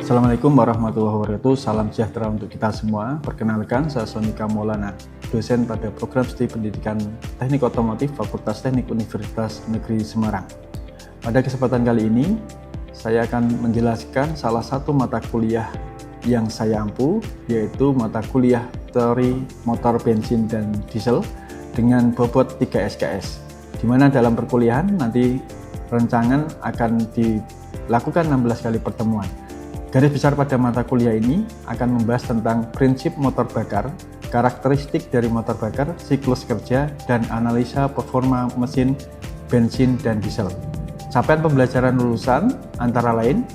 Assalamualaikum warahmatullahi wabarakatuh. Salam sejahtera untuk kita semua. Perkenalkan, saya Sonika Maulana, dosen pada program studi pendidikan Teknik Otomotif Fakultas Teknik Universitas Negeri Semarang. Pada kesempatan kali ini, saya akan menjelaskan salah satu mata kuliah yang saya ampu, yaitu mata kuliah teori motor bensin dan diesel dengan bobot 3 SKS, di mana dalam perkuliahan nanti rancangan akan dilakukan 16 kali pertemuan. Garis besar pada mata kuliah ini akan membahas tentang prinsip motor bakar, karakteristik dari motor bakar, siklus kerja, dan analisa performa mesin bensin dan diesel. Capaian pembelajaran lulusan antara lain: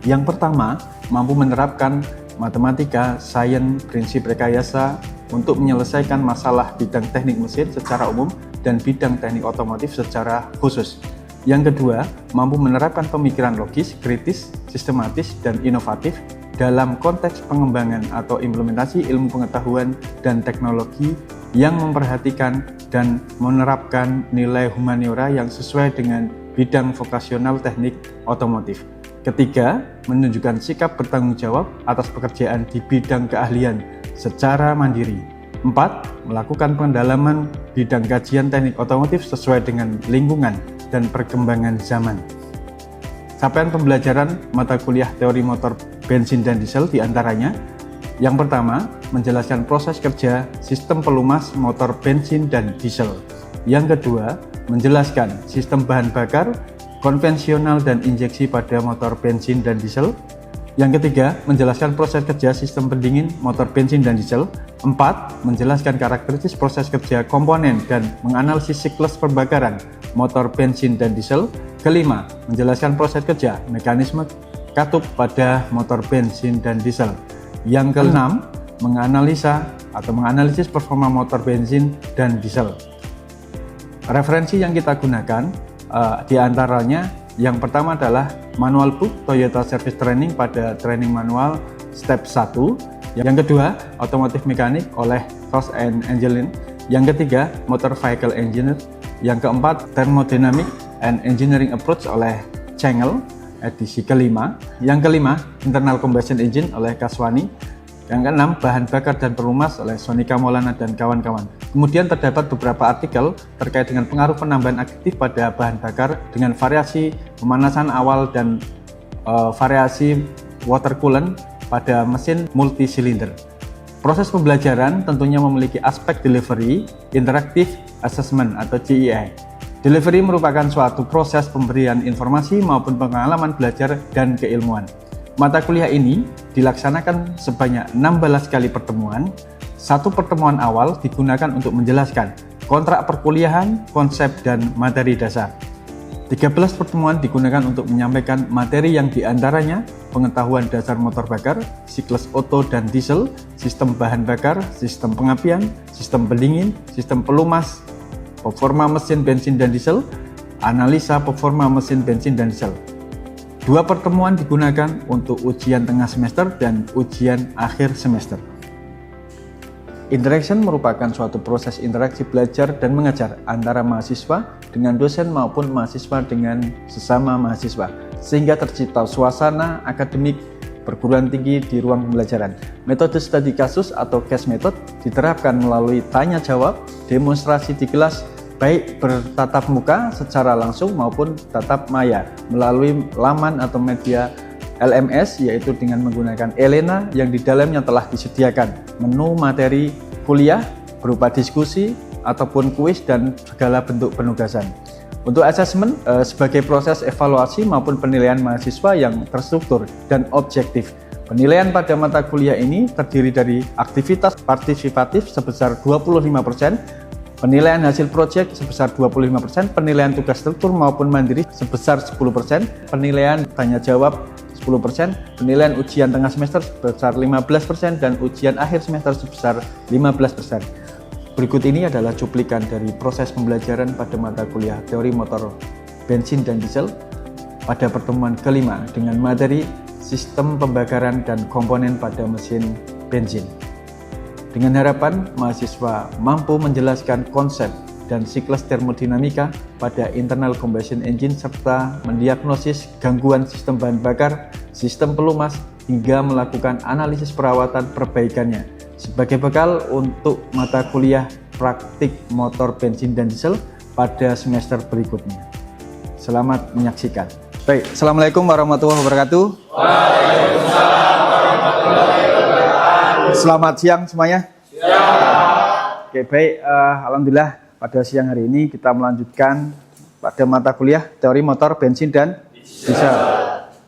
yang pertama, mampu menerapkan matematika, sains, prinsip rekayasa untuk menyelesaikan masalah bidang teknik mesin secara umum dan bidang teknik otomotif secara khusus. Yang kedua, mampu menerapkan pemikiran logis, kritis, sistematis, dan inovatif dalam konteks pengembangan atau implementasi ilmu pengetahuan dan teknologi yang memperhatikan dan menerapkan nilai humaniora yang sesuai dengan bidang vokasional teknik otomotif. Ketiga, menunjukkan sikap bertanggung jawab atas pekerjaan di bidang keahlian secara mandiri. 4. Melakukan pendalaman bidang kajian teknik otomotif sesuai dengan lingkungan dan perkembangan zaman. Capaian pembelajaran mata kuliah teori motor bensin dan diesel diantaranya: yang pertama, menjelaskan proses kerja sistem pelumas motor bensin dan diesel. Yang kedua, menjelaskan sistem bahan bakar konvensional dan injeksi pada motor bensin dan diesel. Yang ketiga, menjelaskan proses kerja sistem pendingin motor bensin dan diesel. 4. Menjelaskan karakteristik proses kerja komponen dan menganalisis siklus pembakaran motor bensin dan diesel. Kelima, menjelaskan proses kerja mekanisme katup pada motor bensin dan diesel. Yang keenam, menganalisis performa motor bensin dan diesel. Referensi yang kita gunakan diantaranya: yang pertama adalah manual book Toyota Service Training pada training manual step 1. Yang kedua, Automotive Mechanic oleh Frost & Engelin. Yang ketiga, Motor Vehicle Engineer. Yang keempat, Thermodynamic and Engineering Approach oleh Cengel, edisi kelima. Yang kelima, Internal Combustion Engine oleh Kaswani. Yang keenam, Bahan Bakar dan Pelumas oleh Sonika Maulana dan kawan-kawan. Kemudian terdapat beberapa artikel terkait dengan pengaruh penambahan aktif pada bahan bakar dengan variasi pemanasan awal dan variasi water coolant pada mesin multisilinder. Proses pembelajaran tentunya memiliki aspek delivery, interactive assessment atau CIA. Delivery merupakan suatu proses pemberian informasi maupun pengalaman belajar dan keilmuan. Mata kuliah ini dilaksanakan sebanyak 16 kali pertemuan. Satu pertemuan awal digunakan untuk menjelaskan kontrak perkuliahan, konsep, dan materi dasar. 13 pertemuan digunakan untuk menyampaikan materi yang diantaranya pengetahuan dasar motor bakar, siklus oto dan diesel, sistem bahan bakar, sistem pengapian, sistem pendingin, sistem pelumas, performa mesin bensin dan diesel, analisa performa mesin bensin dan diesel. 2 pertemuan digunakan untuk ujian tengah semester dan ujian akhir semester. Interaction merupakan suatu proses interaksi belajar dan mengajar antara mahasiswa dengan dosen maupun mahasiswa dengan sesama mahasiswa, sehingga tercipta suasana akademik perguruan tinggi di ruang pembelajaran. Metode studi kasus atau case method diterapkan melalui tanya jawab, demonstrasi di kelas, baik bertatap muka secara langsung maupun tatap maya melalui laman atau media LMS, yaitu dengan menggunakan Elena yang di dalamnya telah disediakan menu materi kuliah berupa diskusi ataupun kuis dan segala bentuk penugasan. Untuk asesmen sebagai proses evaluasi maupun penilaian mahasiswa yang terstruktur dan objektif. Penilaian pada mata kuliah ini terdiri dari aktivitas partisipatif sebesar 25%, penilaian hasil proyek sebesar 25%, penilaian tugas struktur maupun mandiri sebesar 10%, penilaian tanya jawab 10%, penilaian ujian tengah semester sebesar 15%, dan ujian akhir semester sebesar 15%. Berikut ini adalah cuplikan dari proses pembelajaran pada mata kuliah teori motor bensin dan diesel pada pertemuan kelima dengan materi sistem pembakaran dan komponen pada mesin bensin. Dengan harapan mahasiswa mampu menjelaskan konsep dan siklus termodinamika pada internal combustion engine serta mendiagnosis gangguan sistem bahan bakar, sistem pelumas, hingga melakukan analisis perawatan perbaikannya sebagai bekal untuk mata kuliah praktik motor bensin dan diesel pada semester berikutnya. Selamat menyaksikan. Baik, Assalamualaikum warahmatullahi wabarakatuh. Waalaikumsalam warahmatullahi wabarakatuh. Selamat siang semuanya. Siang. Oke, baik. Alhamdulillah pada siang hari ini kita melanjutkan pada mata kuliah teori motor bensin dan diesel.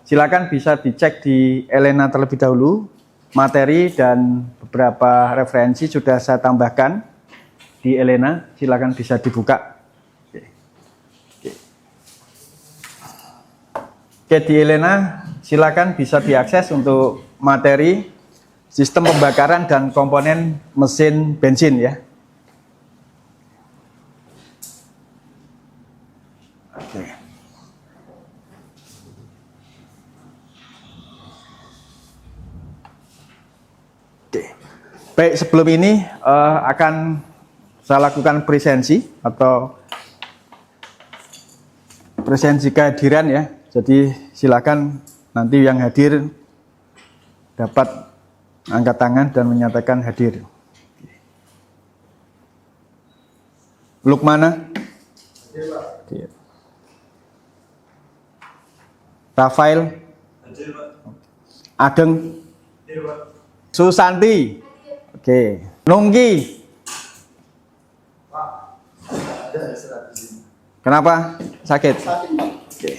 Silakan bisa dicek di Elena terlebih dahulu. Materi dan beberapa referensi sudah saya tambahkan di Elena. Silakan bisa dibuka. Oke, di Elena silakan bisa diakses untuk materi sistem pembakaran dan komponen mesin bensin ya. Oke. Oke. Baik, sebelum ini akan saya lakukan presensi atau presensi kehadiran ya. Jadi silakan nanti yang hadir dapat angkat tangan dan menyatakan hadir. Lukmana? Hadir. Rafael? Hadir, Pak. Ageng? Hadir, Pak. Susanti? Oke. Nungki? Pak, ada istirahat di sini. Kenapa? Sakit? Oke.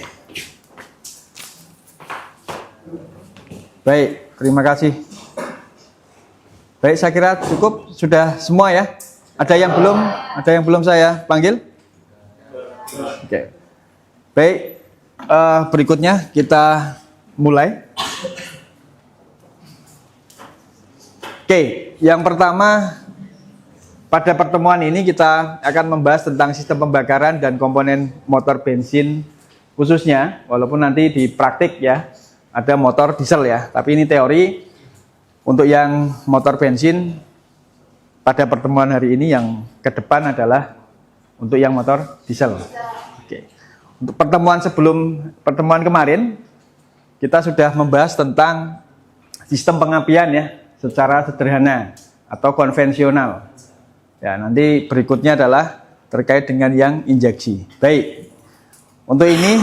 Baik, terima kasih. Baik, saya kira cukup sudah semua ya. Ada yang belum? Ada yang belum saya panggil? Oke. Baik, berikutnya kita mulai. Oke, yang pertama pada pertemuan ini kita akan membahas tentang sistem pembakaran dan komponen motor bensin khususnya, walaupun nanti di praktik ya ada motor diesel ya, tapi ini teori. Untuk yang motor bensin pada pertemuan hari ini yang ke depan adalah untuk yang motor diesel. Oke. Untuk pertemuan kemarin kita sudah membahas tentang sistem pengapian ya secara sederhana atau konvensional. Ya, nanti berikutnya adalah terkait dengan yang injeksi. Baik. Untuk ini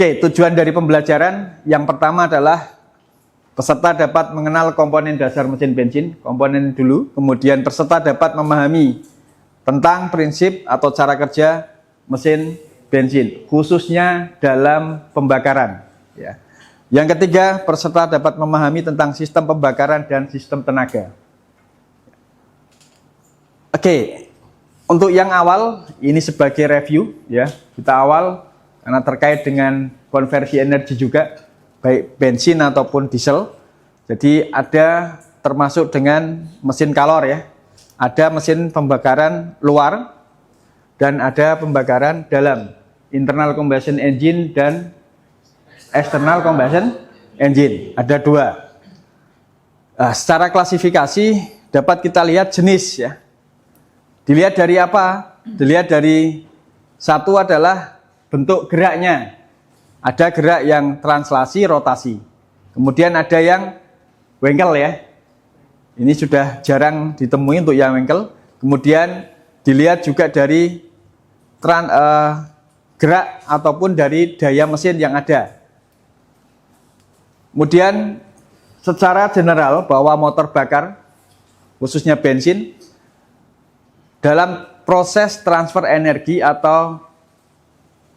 tujuan dari pembelajaran yang pertama adalah peserta dapat mengenal komponen dasar mesin bensin, komponen dulu, kemudian peserta dapat memahami tentang prinsip atau cara kerja mesin bensin, khususnya dalam pembakaran. Ya. Yang ketiga, peserta dapat memahami tentang sistem pembakaran dan sistem tenaga. Oke, untuk yang awal, ini sebagai review, ya kita awal karena terkait dengan konversi energi juga, baik bensin ataupun diesel. Jadi ada termasuk dengan mesin kalor ya. Ada mesin pembakaran luar dan ada pembakaran dalam, internal combustion engine dan external combustion engine. Ada dua. Secara klasifikasi dapat kita lihat jenis ya. Dilihat dari apa? Dilihat dari satu adalah bentuk geraknya. Ada gerak yang translasi, rotasi. Kemudian ada yang wengkel ya. Ini sudah jarang ditemui untuk yang wengkel. Kemudian dilihat juga dari gerak ataupun dari daya mesin yang ada. Kemudian secara general bahwa motor bakar, khususnya bensin, dalam proses transfer energi atau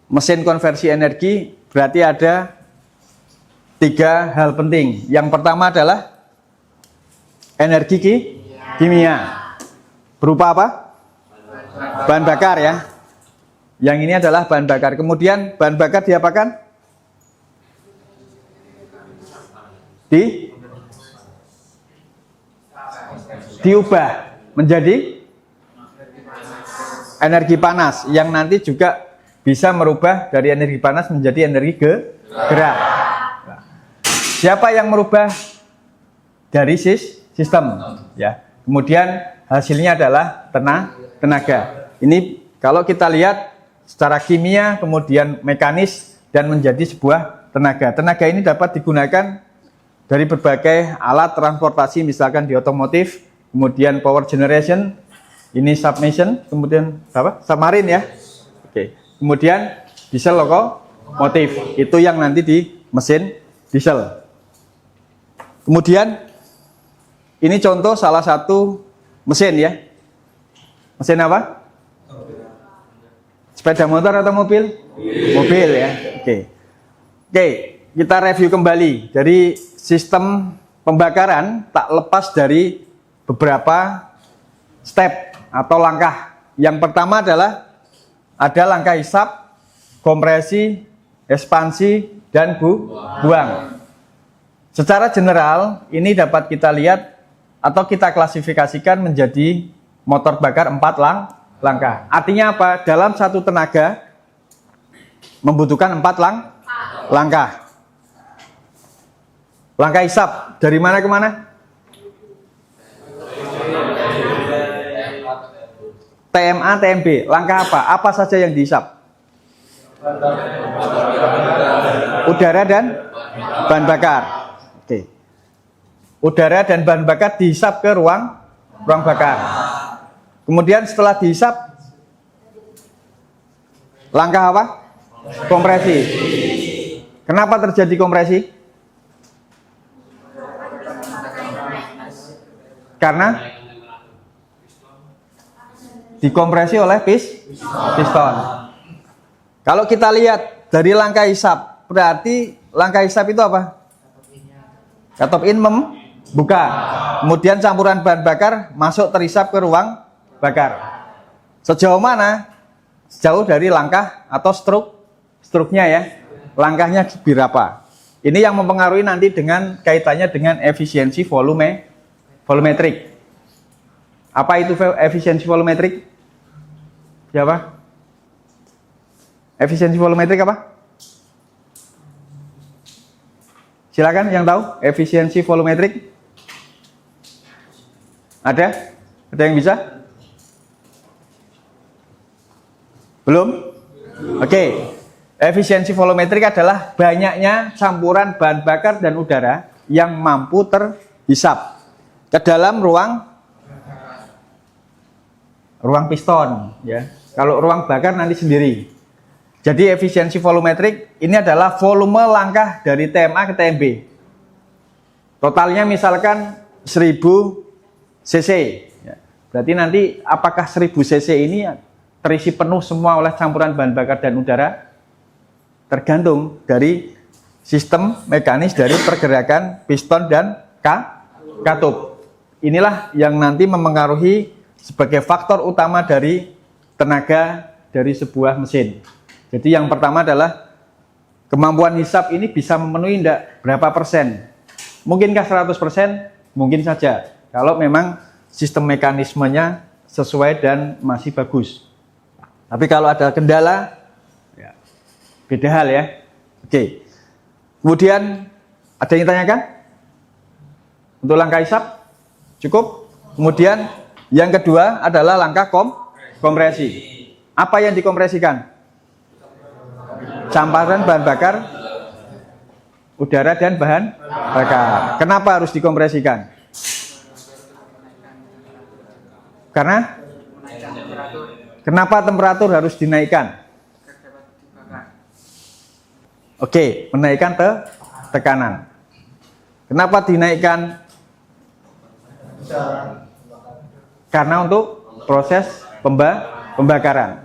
mesin konversi energi berarti ada tiga hal penting. Yang pertama adalah energi kimia. Berupa apa? Bahan bakar ya. Yang ini adalah bahan bakar. Kemudian bahan bakar diapakan? Diubah menjadi energi panas yang nanti juga bisa merubah dari energi panas menjadi energi gerak. Siapa yang merubah dari sistem ya. Kemudian hasilnya adalah tenaga. Ini kalau kita lihat secara kimia kemudian mekanis dan menjadi sebuah tenaga. Tenaga ini dapat digunakan dari berbagai alat transportasi, misalkan di otomotif, kemudian power generation, ini submersion, kemudian apa? Submarine ya. Oke. Kemudian diesel lokomotif, itu yang nanti di mesin diesel. Kemudian ini contoh salah satu mesin ya. Mesin apa? Sepeda motor atau mobil? Mobil ya. Oke. Oke, kita review kembali dari sistem pembakaran tak lepas dari beberapa step atau langkah. Yang pertama adalah ada langkah hisap, kompresi, ekspansi, dan buang. Secara general ini dapat kita lihat atau kita klasifikasikan menjadi motor bakar 4 langkah. Artinya apa? Dalam satu tenaga membutuhkan 4 langkah. Langkah hisap dari mana ke mana? TMA, TMB. Langkah apa? Apa saja yang dihisap? Udara dan bahan bakar. Oke. Udara dan bahan bakar dihisap ke ruang bakar. Kemudian setelah dihisap, langkah apa? Kompresi. Kenapa terjadi kompresi? Karena dikompresi oleh piston. Kalau kita lihat dari langkah hisap, berarti langkah hisap itu apa? Cut off in membuka. Kemudian campuran bahan bakar masuk terhisap ke ruang bakar. Sejauh mana? Sejauh dari langkah atau struknya ya. Langkahnya berapa? Ini yang mempengaruhi nanti dengan kaitannya dengan efisiensi volumetrik. Apa itu efisiensi volumetrik? Siapa? Efisiensi volumetrik apa? Silakan yang tahu efisiensi volumetrik. Ada? Ada yang bisa? Belum? Oke. Efisiensi volumetrik adalah banyaknya campuran bahan bakar dan udara yang mampu terhisap ke dalam ruang piston ya. Kalau ruang bakar nanti sendiri. Jadi efisiensi volumetrik ini adalah volume langkah dari TMA ke TMB. Totalnya misalkan 1000 cc. Ya. Berarti nanti apakah 1000 cc ini terisi penuh semua oleh campuran bahan bakar dan udara? Tergantung dari sistem mekanis dari pergerakan piston dan katup. Inilah yang nanti memengaruhi sebagai faktor utama dari tenaga dari sebuah mesin. Jadi yang pertama adalah kemampuan hisap ini bisa memenuhi berapa persen. Mungkinkah 100%? Mungkin saja. Kalau memang sistem mekanismenya sesuai dan masih bagus. Tapi kalau ada kendala, ya, beda hal ya. Oke. Kemudian ada yang ditanyakan? Untuk langkah hisap? Cukup? Kemudian yang kedua adalah langkah kompresi. Apa yang dikompresikan? Campuran bahan bakar, udara dan bahan bakar. Kenapa harus dikompresikan? Karena kenapa temperatur harus dinaikkan? Oke, menaikkan tekanan. Kenapa dinaikkan? Karena untuk proses pembakaran.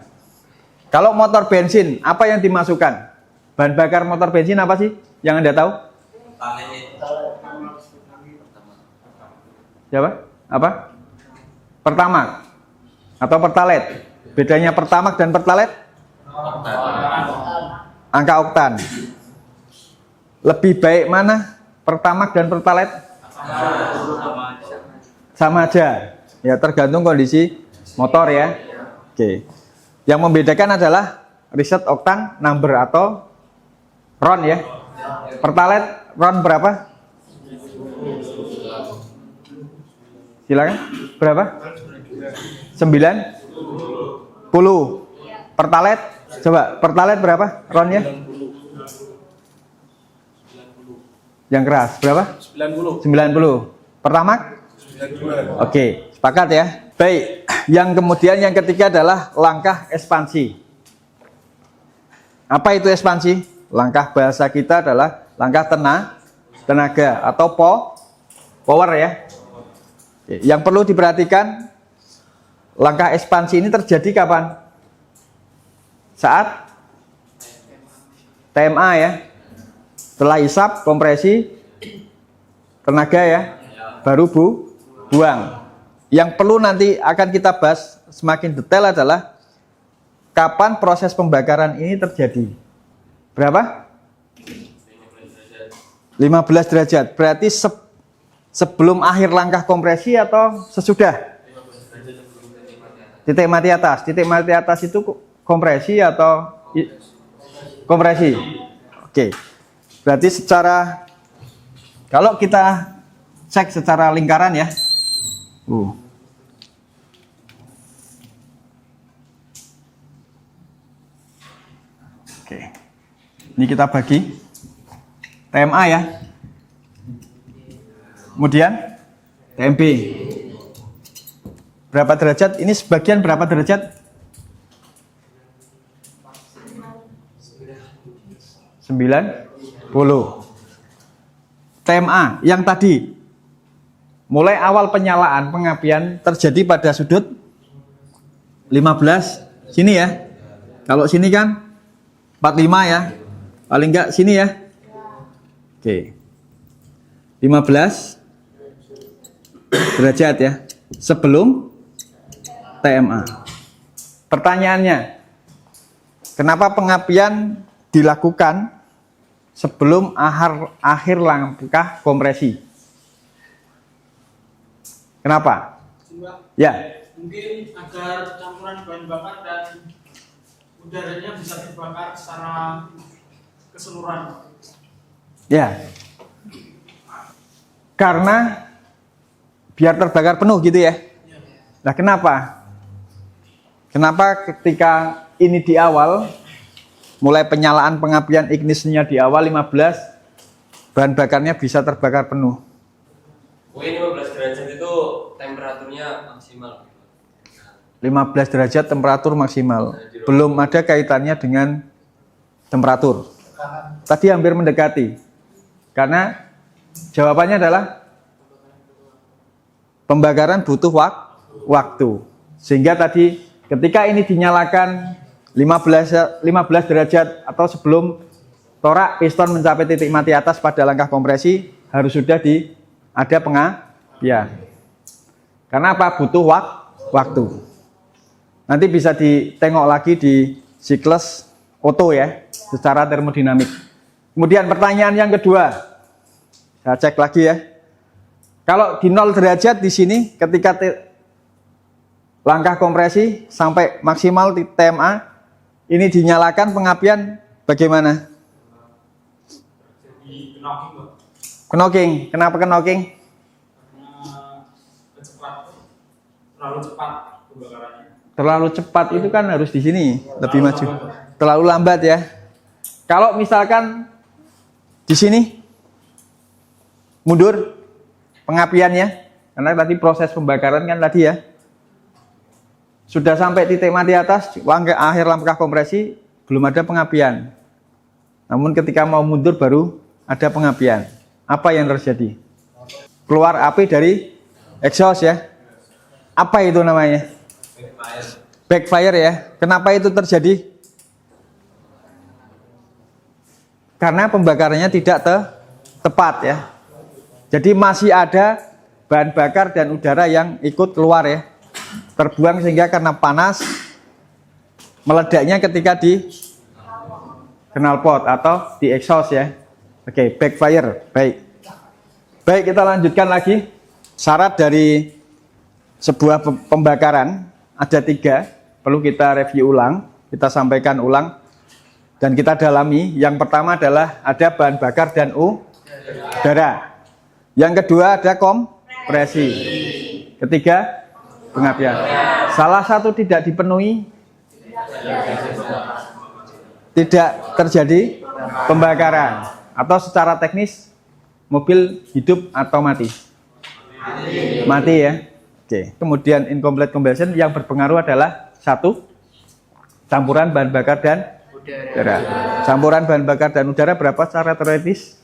Kalau motor bensin, apa yang dimasukkan? Bahan bakar motor bensin apa sih? Yang Anda tahu? Siapa? Apa? Pertamax atau Pertalite. Bedanya Pertamax dan Pertalite? Angka oktan. Lebih baik mana? Pertamax dan Pertalite? Sama aja. Ya, tergantung kondisi motor ya. Oke. Yang membedakan adalah reset oktan number atau RON ya. Pertalite RON berapa? Silakan. Berapa? 90. Pertalite, coba Pertalite berapa RON-nya? Yang keras berapa? 90. 90. Pertamax? 92. Oke, sepakat ya. Baik, yang kemudian yang ketiga adalah langkah ekspansi. Apa itu ekspansi? Langkah bahasa kita adalah langkah tenaga atau power ya. Yang perlu diperhatikan, langkah ekspansi ini terjadi kapan? Saat TMA ya. Setelah hisap, kompresi, tenaga ya, baru buang. Yang perlu nanti akan kita bahas semakin detail adalah kapan proses pembakaran ini terjadi. Berapa? 15 derajat. Berarti sebelum akhir langkah kompresi atau sesudah? Titik mati atas. Titik mati atas itu kompresi atau kompresi? Oke. Berarti secara, kalau kita cek secara lingkaran ya. Oke. Ini kita bagi TMA ya. Kemudian TMB. Berapa derajat? Ini sebagian berapa derajat? 90. TMA yang tadi mulai awal penyalaan pengapian terjadi pada sudut 15 sini ya. Kalau sini kan 45 ya. Paling enggak sini ya. Oke. 15 derajat ya. Sebelum TMA. Pertanyaannya, kenapa pengapian dilakukan sebelum akhir langkah kompresi? Kenapa? Ya. Mungkin agar campuran bahan bakar dan udaranya bisa terbakar secara keseluruhan. Ya. Karena biar terbakar penuh gitu ya. Nah, kenapa? Kenapa ketika ini di awal, mulai penyalaan pengapian ignisnya di awal 15, bahan bakarnya bisa terbakar penuh? Mungkin 15 derajat itu temperaturnya maksimal. 15 derajat temperatur maksimal. Belum ada kaitannya dengan temperatur. Tadi hampir mendekati. Karena jawabannya adalah pembakaran butuh waktu. Sehingga tadi ketika ini dinyalakan 15 derajat atau sebelum torak piston mencapai titik mati atas pada langkah kompresi harus sudah ada pengapian. Karena apa? Butuh waktu. Nanti bisa ditengok lagi di siklus Otto ya, secara termodinamik. Kemudian pertanyaan yang kedua, saya cek lagi ya. Kalau di 0 derajat di sini ketika langkah kompresi sampai maksimal di TMA ini dinyalakan pengapian bagaimana? Jadi knocking, Pak. Knocking. Kenapa knocking? Karena terlalu cepat pembakarannya. Terlalu cepat itu kan harus di sini lebih maju. Terlalu lambat ya. Kalau misalkan di sini mundur pengapiannya, karena tadi proses pembakaran kan tadi ya. Sudah sampai titik mati atas, akhir langkah kompresi, belum ada pengapian. Namun ketika mau mundur baru ada pengapian. Apa yang terjadi? Keluar api dari exhaust ya. Apa itu namanya? Backfire ya. Kenapa itu terjadi? Karena pembakarannya tidak tepat ya. Jadi masih ada bahan bakar dan udara yang ikut keluar ya. Terbuang sehingga karena panas meledaknya ketika di knalpot atau di exhaust ya. Oke, backfire. Baik, kita lanjutkan lagi. Syarat dari sebuah pembakaran ada 3, perlu kita review ulang, kita sampaikan ulang dan kita dalami. Yang pertama adalah ada bahan bakar dan udara. Yang kedua ada kompresi. Ketiga, pengapian. Salah satu tidak dipenuhi, tidak terjadi pembakaran. Atau secara teknis mobil hidup atau mati? Mati ya. Oke. Kemudian incomplete combustion yang berpengaruh adalah satu, campuran bahan bakar dan udara. Campuran bahan bakar dan udara berapa secara teoretis?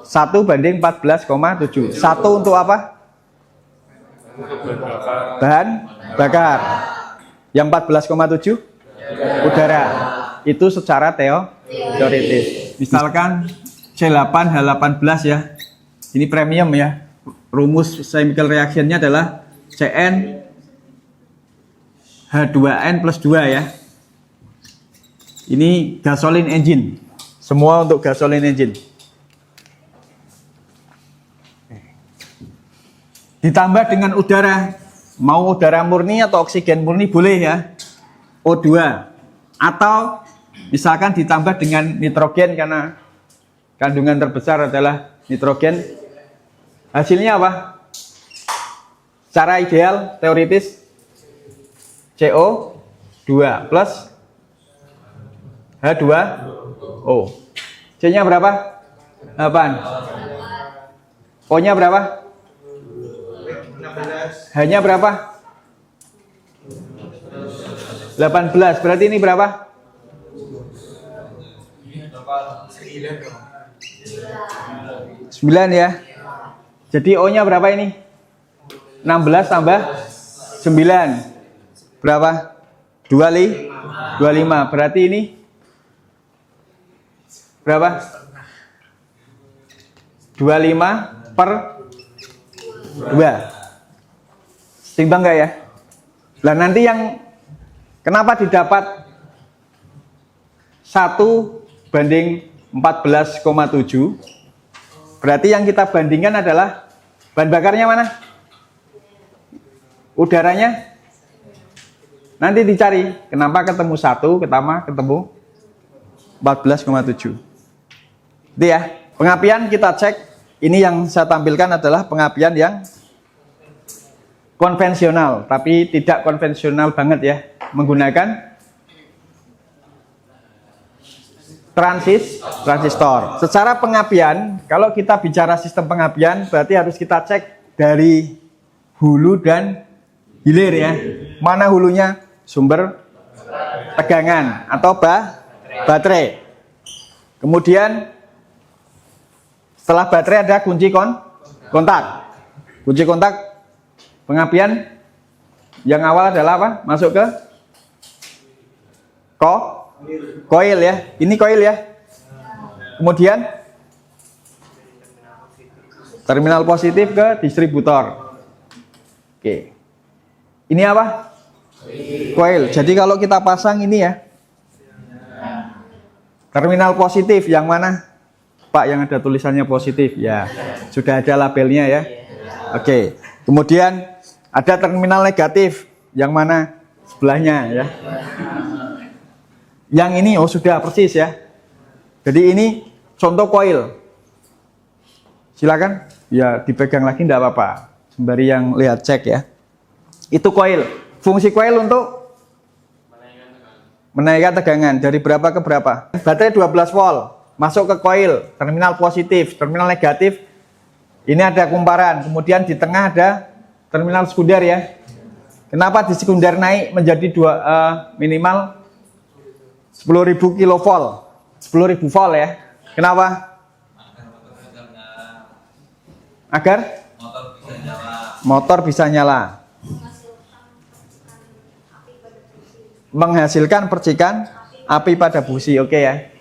1:14,7. Satu untuk apa? Bahan bakar. Yang 14,7 udara. Itu secara teoretis. Misalkan C8 H18 ya. Ini premium ya. Rumus chemical reaction-nya adalah Cn H2n plus 2 ya. Ini gasoline engine. Semua untuk gasoline engine. Ditambah dengan udara. Mau udara murni atau oksigen murni boleh ya. O2. Atau misalkan ditambah dengan nitrogen karena kandungan terbesar adalah nitrogen. Hasilnya apa? Secara ideal, teoritis CO2 plus H2O. C-nya berapa? 8. O-nya berapa? 16. H-nya berapa? 18. Berarti ini berapa? 9 ya. Jadi O-nya berapa ini? 16 tambah 9. Berapa? 25. Berarti ini berapa? 25 per 2. Timbang enggak ya? Lah nanti yang kenapa didapat 1:14,7? Berarti yang kita bandingkan adalah bahan bakarnya mana? Udaranya? Nanti dicari kenapa ketemu 1, ketemu 14,7. Itu ya. Pengapian kita cek. Ini yang saya tampilkan adalah pengapian yang konvensional, tapi tidak konvensional banget ya. Menggunakan transistor. Secara pengapian, kalau kita bicara sistem pengapian, berarti harus kita cek dari hulu dan hilir ya. Mana hulunya? Sumber tegangan atau baterai. Kemudian setelah baterai ada kunci kontak. Kunci kontak pengapian yang awal adalah apa? Masuk ke koil ya. Ini koil ya. Kemudian terminal positif ke distributor. Oke. Ini apa? Koil. Jadi kalau kita pasang ini ya. Terminal positif yang mana? Pak, yang ada tulisannya positif ya. Sudah ada labelnya ya. Oke. Kemudian ada terminal negatif yang mana? Sebelahnya ya. Yang ini oh sudah persis ya. Jadi ini contoh koil. Silakan ya dipegang lagi enggak apa-apa. Sembari yang lihat cek ya. Itu koil. Fungsi koil untuk menaikkan tegangan dari berapa ke berapa? Baterai 12 volt masuk ke koil, terminal positif, terminal negatif. Ini ada kumparan. Kemudian di tengah ada terminal sekunder ya. Kenapa di sekunder naik menjadi minimal 10.000 kilovolt, 10.000 volt ya? Kenapa? Agar motor bisa nyala. Menghasilkan percikan api pada busi. Oke ya.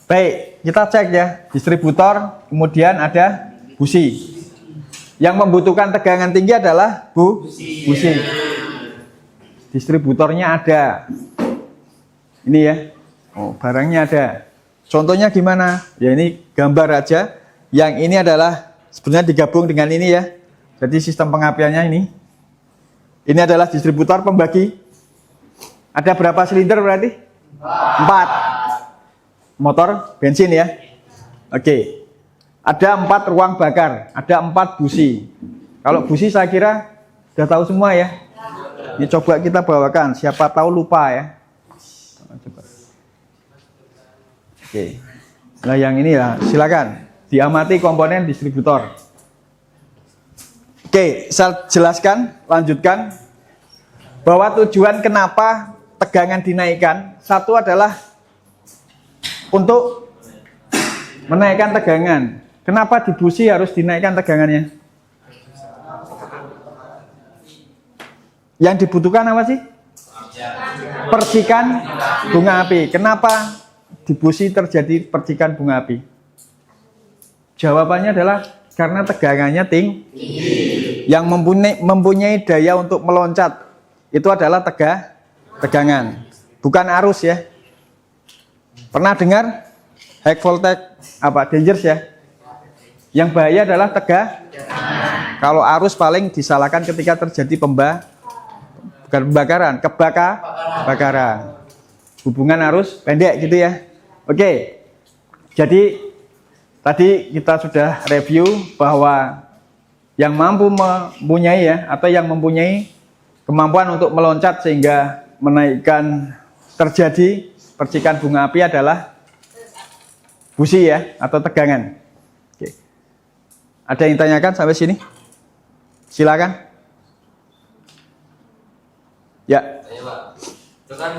Baik, kita cek ya. Distributor, kemudian ada busi. Yang membutuhkan tegangan tinggi adalah busi. Distributornya ada. Ini ya. Oh, barangnya ada. Contohnya gimana? Ya ini gambar aja. Yang ini adalah sebenarnya digabung dengan ini ya. Jadi sistem pengapiannya ini. Ini adalah distributor pembagi. Ada berapa silinder berarti? 4. Motor bensin ya. Oke. Ada 4 ruang bakar, ada 4 busi. Kalau busi saya kira sudah tahu semua ya. Ini coba kita bawakan, siapa tahu lupa ya. Coba. Oke. Nah yang ini ya, silakan diamati komponen distributor. Oke, saya jelaskan, lanjutkan bahwa tujuan kenapa tegangan dinaikkan, satu adalah untuk menaikkan tegangan. Kenapa di busi harus dinaikkan tegangannya? Yang dibutuhkan apa sih? Percikan bunga api. Kenapa di busi terjadi percikan bunga api? Jawabannya adalah karena tegangannya tinggi. Yang mempunyai daya untuk meloncat itu adalah tegangan, bukan arus ya. Pernah dengar high voltage dangerous ya? Yang bahaya adalah kalau arus paling disalahkan ketika terjadi kebakaran. Hubungan arus pendek gitu ya. Oke. Jadi tadi kita sudah review bahwa yang mampu mempunyai atau yang mempunyai kemampuan untuk meloncat sehingga menaikkan terjadi percikan bunga api adalah busi ya atau tegangan. Oke. Ada yang tanyakan sampai sini? Silakan. Ya. Tanya Pak, itu kan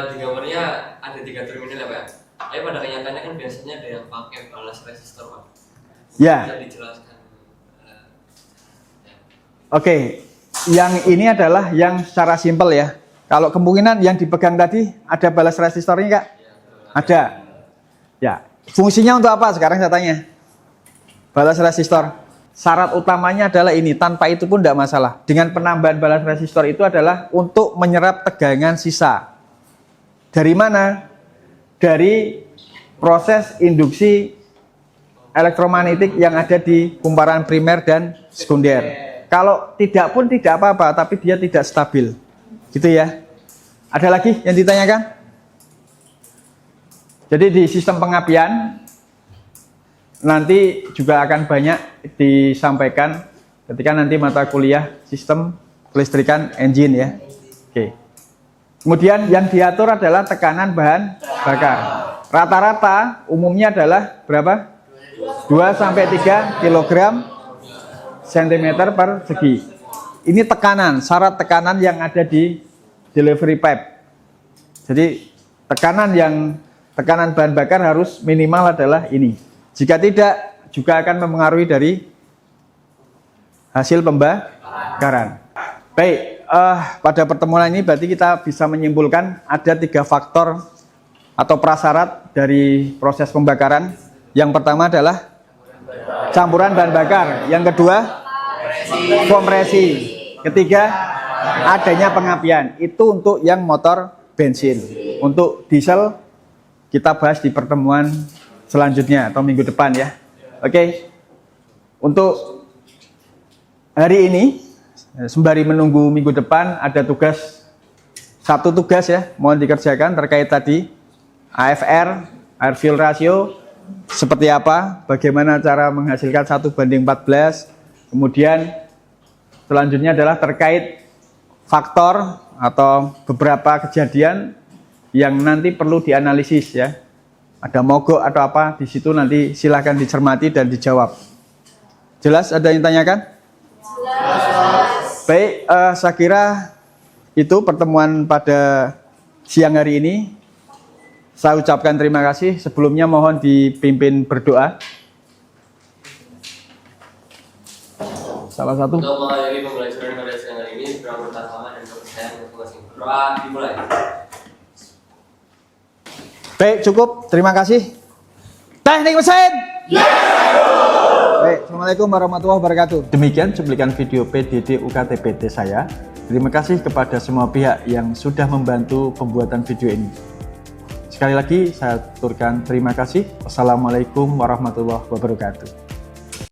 di gambarnya ada 3 terminal ya Pak. Tapi pada kenyataannya kan biasanya ada yang pakai balas resistor Pak. Ya. Bisa dijelaskan. Oke, yang ini adalah yang secara simpel ya. Kalau kemungkinan yang dipegang tadi ada balas resistornya nggak? Ada. Ya. Fungsinya untuk apa? Sekarang saya tanya. Balas resistor. Syarat utamanya adalah ini. Tanpa itu pun tidak masalah. Dengan penambahan balas resistor itu adalah untuk menyerap tegangan sisa. Dari mana? Dari proses induksi elektromagnetik yang ada di kumparan primer dan sekunder. Kalau tidak pun tidak apa-apa, tapi dia tidak stabil. Gitu ya. Ada lagi yang ditanyakan? Jadi di sistem pengapian nanti juga akan banyak disampaikan ketika nanti mata kuliah sistem kelistrikan engine ya. Oke. Kemudian yang diatur adalah tekanan bahan bakar. Rata-rata umumnya adalah berapa? 2 sampai 3 kg cm per segi. Ini tekanan, syarat tekanan yang ada di delivery pipe. Jadi tekanan bahan bakar harus minimal adalah ini. Jika tidak, juga akan mempengaruhi dari hasil pembakaran. Baik, pada pertemuan ini berarti kita bisa menyimpulkan ada 3 faktor atau prasyarat dari proses pembakaran. Yang pertama adalah campuran bahan bakar. Yang kedua, kompresi. Ketiga, adanya pengapian. Itu untuk yang motor bensin. Untuk diesel, kita bahas di pertemuan selanjutnya atau minggu depan ya. Oke. Untuk hari ini, sembari menunggu minggu depan, ada satu tugas ya, mohon dikerjakan terkait tadi AFR, air fuel ratio, seperti apa, bagaimana cara menghasilkan 1:14. Kemudian selanjutnya adalah terkait faktor atau beberapa kejadian yang nanti perlu dianalisis ya. Ada mogok atau apa di situ, nanti silahkan dicermati dan dijawab. Jelas? Ada yang tanyakan? Jelas. Baik, saya kira itu pertemuan pada siang hari ini. Saya ucapkan terima kasih. Sebelumnya mohon dipimpin berdoa. Salah satu. Untuk mengakhiri pembelajaran pada siang hari ini, berang pertama dan kepercayaan masing-masing. Berdoa dimulai. Baik, cukup. Terima kasih. Teknik mesin. Baik, assalamualaikum warahmatullahi wabarakatuh. Demikian cuplikan video PDD UKT-PT saya. Terima kasih kepada semua pihak yang sudah membantu pembuatan video ini. Sekali lagi saya aturkan terima kasih. Wassalamualaikum warahmatullahi wabarakatuh.